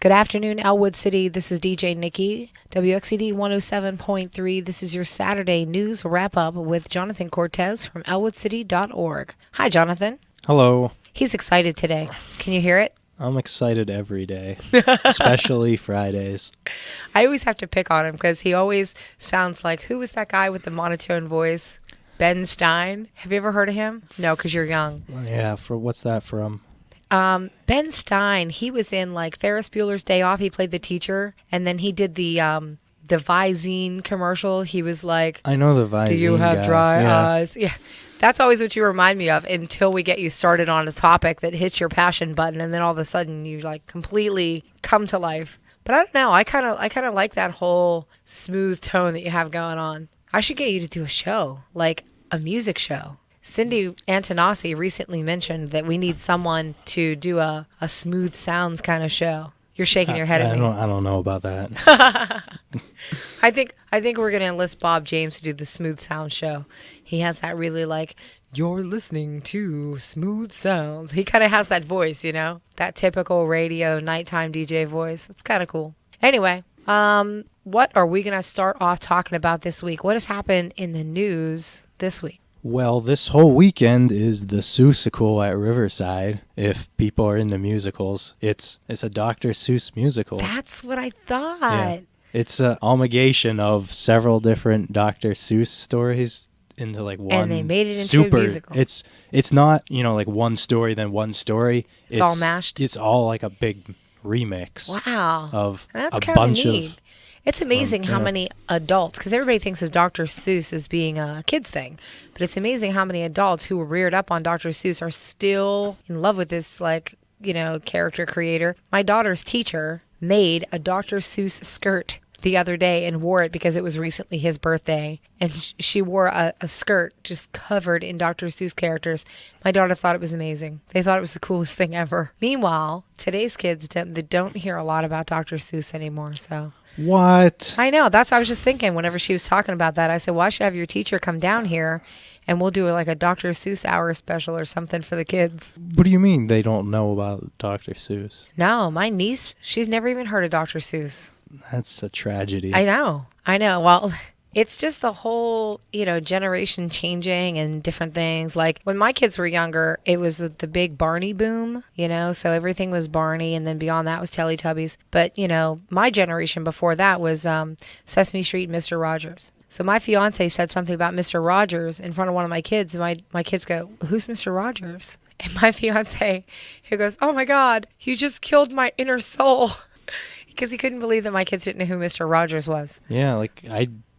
Good afternoon, Elwood City. This is DJ Nikki, WXCD 107.3. This is your Saturday news wrap-up with Jonathan Cortez from elwoodcity.org. Hi, Jonathan. Hello. He's excited today. Can you hear it? I'm excited every day, especially Fridays. I always have to pick on him because he always sounds like, who was that guy with the monotone voice? Ben Stein. Have you ever heard of him? No, because you're young. Yeah, what's that from? Ben Stein, he was in like Ferris Bueller's Day Off. He played the teacher, and then he did the Visine commercial. He was like, I know the Visine "Do you have guy. dry Yeah. eyes?" Yeah, that's always what you remind me of until we get you started on a topic that hits your passion button, and then all of a sudden you like completely come to life. But I don't know. I kind of like that whole smooth tone that you have going on. I should get you to do a show, like a music show. Cindy Antonassi recently mentioned that we need someone to do a smooth sounds kind of show. You're shaking your head at me. I don't know about that. I think we're going to enlist Bob James to do the smooth sound show. He has that really like, you're listening to smooth sounds. He kind of has that voice, you know, that typical radio nighttime DJ voice. It's kind of cool. Anyway, what are we going to start off talking about this week? What has happened in the news this week? Well, this whole weekend is the Seussical at Riverside. If people are into musicals, it's a Dr. Seuss musical. That's what I thought. Yeah. It's an amalgamation of several different Dr. Seuss stories into like one. And they made it into a musical. It's not, like one story then one story. It's all mashed. It's all like a big remix. Wow. Of That's a kind bunch of neat. of. It's amazing how many adults, because everybody thinks of Dr. Seuss as being a kid's thing, but it's amazing how many adults who were reared up on Dr. Seuss are still in love with this, character creator. My daughter's teacher made a Dr. Seuss skirt the other day and wore it because it was recently his birthday, and she wore a skirt just covered in Dr. Seuss characters. My daughter thought it was amazing. They thought it was the coolest thing ever. Meanwhile, today's kids don't hear a lot about Dr. Seuss anymore, so... What? I know. That's what I was just thinking whenever she was talking about that. I said, well, I should have your teacher come down here and we'll do like a Dr. Seuss hour special or something for the kids. What do you mean they don't know about Dr. Seuss? No, my niece, she's never even heard of Dr. Seuss. That's a tragedy. I know. Well, it's just the whole, generation changing and different things. Like when my kids were younger, it was the big Barney boom, so everything was Barney. And then beyond that was Teletubbies. But, my generation before that was Sesame Street, Mr. Rogers. So my fiance said something about Mr. Rogers in front of one of my kids. And my kids go, who's Mr. Rogers? And my fiance, he goes, oh my God, you just killed my inner soul. Because he couldn't believe that my kids didn't know who Mr. Rogers was. Yeah,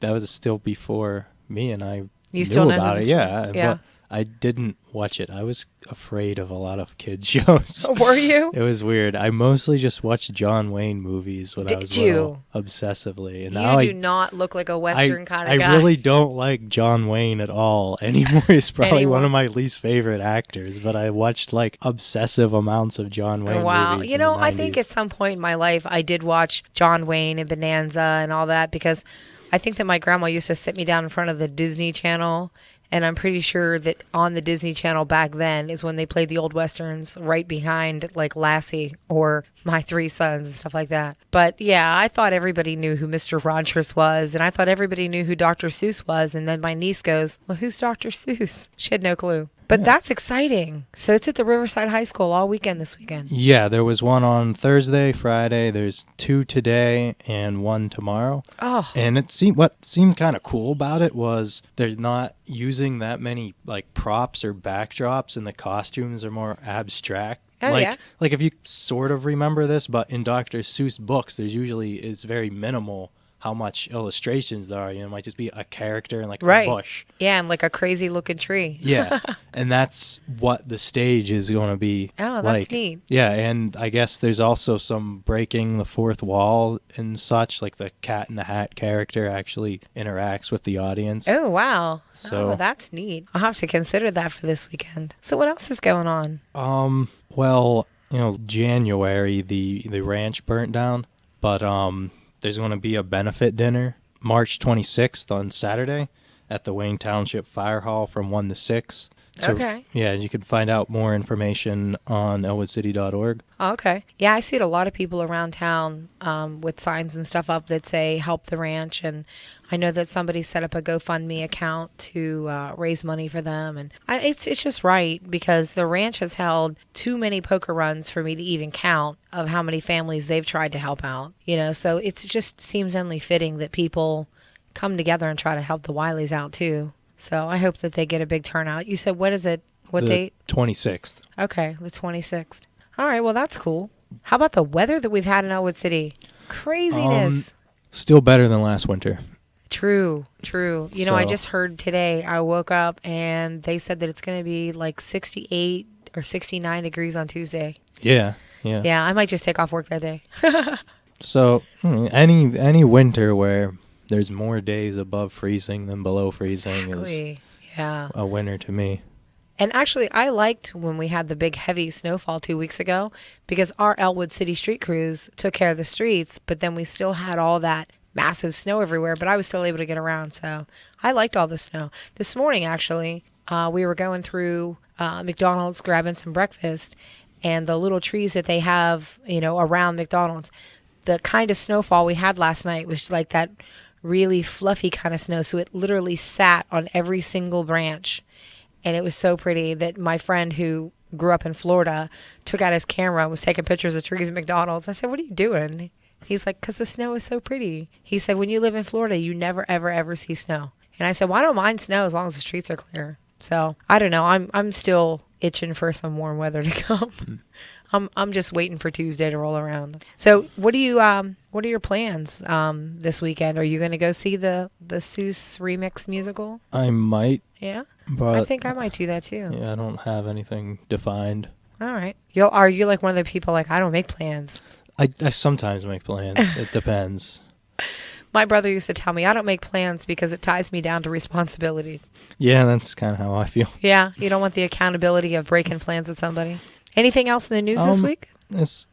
that was still before me and I knew about it. Yeah, yeah. But I didn't watch it. I was afraid of a lot of kids shows. Were you? It was weird. I mostly just watched John Wayne movies when I was little, obsessively. And now you do not look like a Western kind of guy. I really don't like John Wayne at all anymore. He's probably one of my least favorite actors, but I watched like obsessive amounts of John Wayne movies. Wow. In the I 90s. think at some point in my life I did watch John Wayne and Bonanza and all that because I think that my grandma used to sit me down in front of the Disney Channel. And I'm pretty sure that on the Disney Channel back then is when they played the old Westerns right behind like Lassie or My Three Sons and stuff like that. But yeah, I thought everybody knew who Mr. Rogers was. And I thought everybody knew who Dr. Seuss was. And then my niece goes, well, who's Dr. Seuss? She had no clue. But that's exciting. So it's at the Riverside High School all weekend this weekend. Yeah, there was one on Thursday, Friday. There's 2 today and 1 tomorrow. Oh. And what seemed kind of cool about it was they're not using that many like props or backdrops, and the costumes are more abstract. Oh, yeah. Like if you sort of remember this, but in Dr. Seuss books, it's very minimal how much illustrations there are. It might just be a character and like a bush. Yeah, and like a crazy looking tree. Yeah, and that's what the stage is going to be. Oh, that's neat. Yeah, and I guess there's also some breaking the fourth wall and such, like the Cat in the Hat character actually interacts with the audience. Oh, wow. So that's neat. I'll have to consider that for this weekend. So what else is going on? Well, January, the ranch burnt down, but there's going to be a benefit dinner March 26th on Saturday at the Wayne Township Fire Hall from 1 to 6. So, Okay. yeah, you can find out more information on elwoodcity.org. Okay. Yeah, I see a lot of people around town with signs and stuff up that say help the ranch. And I know that somebody set up a GoFundMe account to raise money for them. And it's just right because the ranch has held too many poker runs for me to even count of how many families they've tried to help out. So it just seems only fitting that people come together and try to help the Wileys out too. So I hope that they get a big turnout. You said, what is it? What the date? 26th. Okay, the 26th. All right, well, that's cool. How about the weather that we've had in Elwood City? Craziness. Still better than last winter. True. I So- just heard today, I woke up and they said that it's going to be like 68 or 69 degrees on Tuesday. Yeah. Yeah, I might just take off work that day. So any winter where there's more days above freezing than below freezing is Exactly. Yeah. a winter to me. And actually, I liked when we had the big heavy snowfall 2 weeks ago because our Elwood City street crews took care of the streets, but then we still had all that massive snow everywhere, but I was still able to get around. So I liked all the snow. This morning, actually, we were going through McDonald's grabbing some breakfast, and the little trees that they have, around McDonald's, the kind of snowfall we had last night was like that really fluffy kind of snow. So it literally sat on every single branch. And it was so pretty that my friend who grew up in Florida took out his camera and was taking pictures of trees at McDonald's. I said, "What are you doing?" He's like, "'Cause the snow is so pretty." He said, "When you live in Florida, you never, ever, ever see snow." And I said, "Well, I don't mind snow as long as the streets are clear." So I don't know. I'm still itching for some warm weather to come. I'm just waiting for Tuesday to roll around. So what are your plans this weekend? Are you going to go see the Seuss remix musical? I might, Yeah. but I think I might do that too. yeah, I don't have anything defined. All right. Are you like one of the people like, I don't make plans? I sometimes make plans. It depends. My brother used to tell me I don't make plans because it ties me down to responsibility. Yeah, that's kind of how I feel. Yeah. You don't want the accountability of breaking plans with somebody. Anything else in the news this week? It's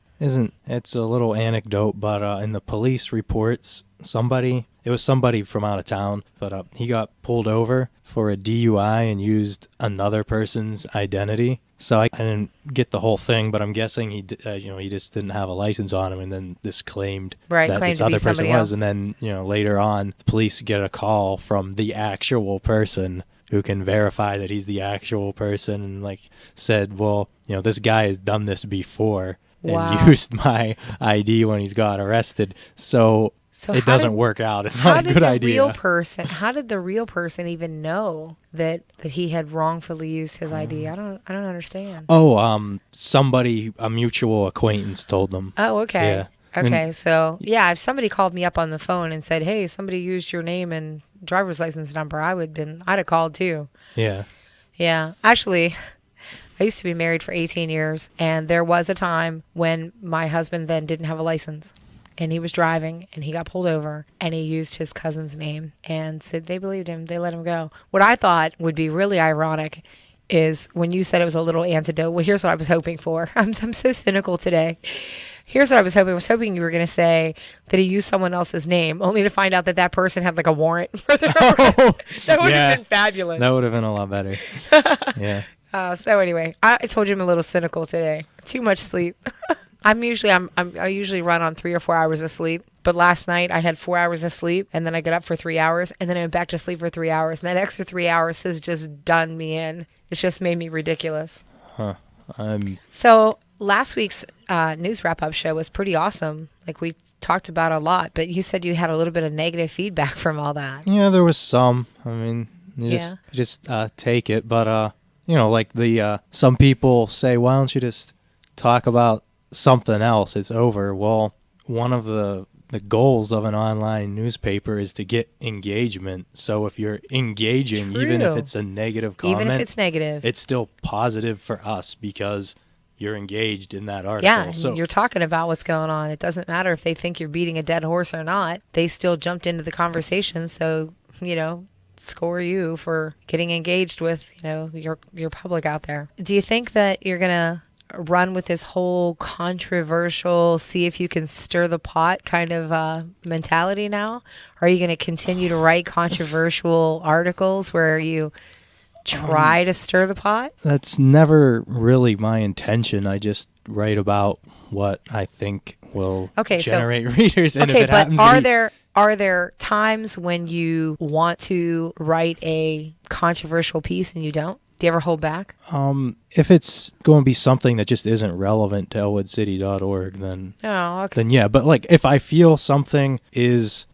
a little anecdote, but in the police reports, it was somebody from out of town, but he got pulled over for a DUI and used another person's identity. So I didn't get the whole thing, but I'm guessing he just didn't have a license on him, and then this claimed that claimed this to be other person somebody was, else. and then later on, the police get a call from the actual person who can verify that he's the actual person, and said, well, this guy has done this before and Wow. used my ID when he's got arrested. So it doesn't work out. It's not a good idea. How did the real person even know that he had wrongfully used his ID? I don't understand. Oh, a mutual acquaintance told them. Oh, okay. Yeah. Okay, so if somebody called me up on the phone and said, "Hey, somebody used your name and driver's license number," I'd have called too. Yeah. Yeah. Actually, I used to be married for 18 years, and there was a time when my husband then didn't have a license, and he was driving, and he got pulled over, and he used his cousin's name, and said they believed him. They let him go. What I thought would be really ironic is when you said it was a little antidote. Well, here's what I was hoping for. I'm so cynical today. Here's what I was hoping. I was hoping you were going to say that he used someone else's name, only to find out that person had a warrant for their arrest. That would have been fabulous. That would have been a lot better. Yeah. So anyway, I told you I'm a little cynical today. Too much sleep. I usually run on 3 or 4 hours of sleep. But last night I had 4 hours of sleep, and then I got up for 3 hours, and then I went back to sleep for 3 hours. And that extra 3 hours has just done me in. It's just made me ridiculous. Huh. So last week's news wrap-up show was pretty awesome. We talked about a lot, but you said you had a little bit of negative feedback from all that. Yeah, there was some. I mean, you just take it. But, some people say, why don't you just talk about something else? It's over. Well, one of the goals of an online newspaper is to get engagement. So if you're engaging, True. Even if it's a negative comment, Even if it's negative, it's still positive for us because you're engaged in that article. yeah, so you're talking about what's going on. It doesn't matter if they think you're beating a dead horse or not. They still jumped into the conversation. So, score you for getting engaged with, your public out there. Do you think that you're going to run with this whole controversial, see if you can stir the pot kind of mentality now? Are you going to continue to write controversial articles where you try to stir the pot? That's never really my intention. I just write about what I think will generate readers. And if it happens are there times when you want to write a controversial piece and you don't? Do you ever hold back? If it's going to be something that just isn't relevant to elwoodcity.org, then then yeah. But like if I feel something is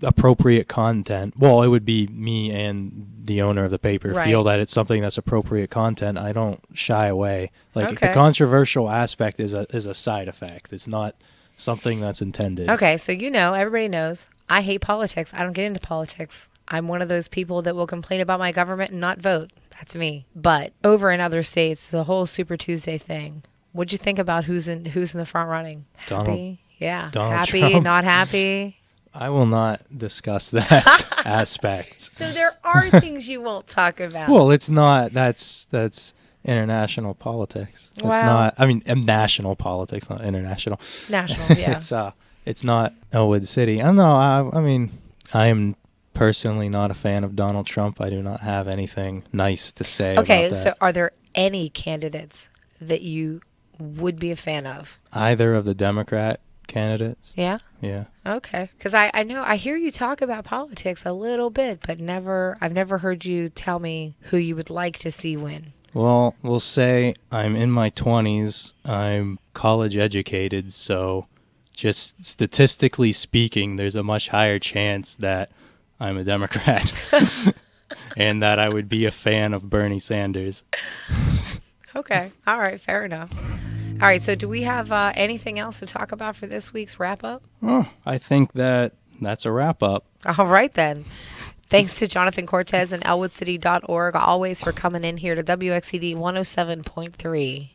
appropriate content, well, it would be me and the owner of the paper feel that it's something that's appropriate content. I don't shy away. Like the controversial aspect is a side effect. It's not something that's intended. Okay, so everybody knows I hate politics. I don't get into politics. I'm one of those people that will complain about my government and not vote. That's me. But over in other states, the whole Super Tuesday thing. What'd you think about who's in the front running? Happy? Donald happy, Trump. Not happy. I will not discuss that aspect. So there are things you won't talk about. Well, it's not. That's international politics. It's not. I mean, national politics, not international. National, yeah. It's not Elwood City. I mean, I am personally not a fan of Donald Trump. I do not have anything nice to say about that. So are there any candidates that you would be a fan of? Either of the Democrat candidates. Yeah? Yeah. Okay. Because I hear you talk about politics a little bit, but I've never heard you tell me who you would like to see win. Well, we'll say I'm in my 20s. I'm college educated, so just statistically speaking, there's a much higher chance that I'm a Democrat and that I would be a fan of Bernie Sanders. Okay. All right. Fair enough. All right. So do we have anything else to talk about for this week's wrap-up? Oh, I think that's a wrap-up. All right, then. Thanks to Jonathan Cortez and elwoodcity.org always for coming in here to WXCD 107.3.